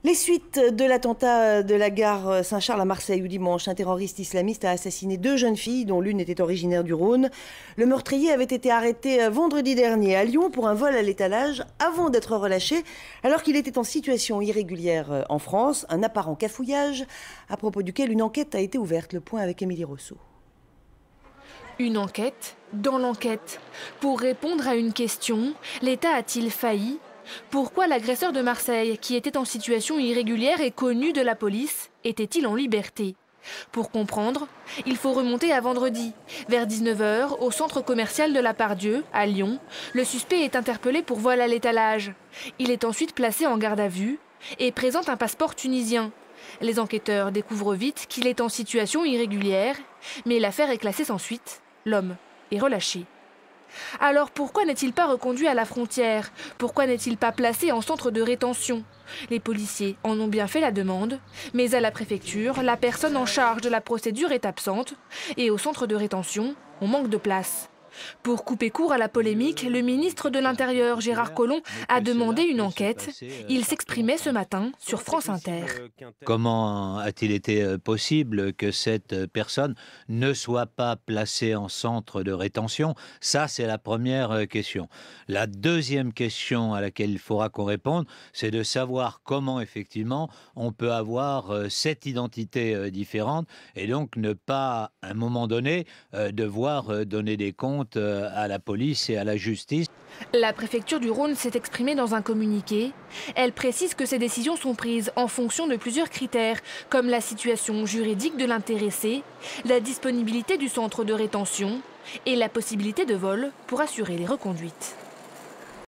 Les suites de l'attentat de la gare Saint-Charles à Marseille où dimanche, un terroriste islamiste a assassiné 2 jeunes filles dont l'une était originaire du Rhône. Le meurtrier avait été arrêté vendredi dernier à Lyon pour un vol à l'étalage avant d'être relâché alors qu'il était en situation irrégulière en France. Un apparent cafouillage à propos duquel une enquête a été ouverte. Le point avec Émilie Rousseau. Une enquête dans l'enquête. Pour répondre à une question, l'État a-t-il failli ? Pourquoi l'agresseur de Marseille, qui était en situation irrégulière et connu de la police, était-il en liberté? Pour comprendre, il faut remonter à vendredi. Vers 19 h, au centre commercial de la Part-Dieu, à Lyon, le suspect est interpellé pour vol à l'étalage. Il est ensuite placé en garde à vue et présente un passeport tunisien. Les enquêteurs découvrent vite qu'il est en situation irrégulière, mais l'affaire est classée sans suite. L'homme est relâché. Alors pourquoi n'est-il pas reconduit à la frontière? Pourquoi n'est-il pas placé en centre de rétention? Les policiers en ont bien fait la demande, mais à la préfecture, la personne en charge de la procédure est absente et au centre de rétention, on manque de place. Pour couper court à la polémique, le ministre de l'Intérieur, Gérard Collomb, a demandé une enquête. Il s'exprimait ce matin sur France Inter. Comment a-t-il été possible que cette personne ne soit pas placée en centre de rétention? Ça, c'est la première question. La deuxième question à laquelle il faudra qu'on réponde, c'est de savoir comment, effectivement, on peut avoir cette identité différente et donc ne pas, à un moment donné, devoir donner des comptes à la police et à la justice. La préfecture du Rhône s'est exprimée dans un communiqué. Elle précise que ces décisions sont prises en fonction de plusieurs critères, comme la situation juridique de l'intéressé, la disponibilité du centre de rétention et la possibilité de vol pour assurer les reconduites.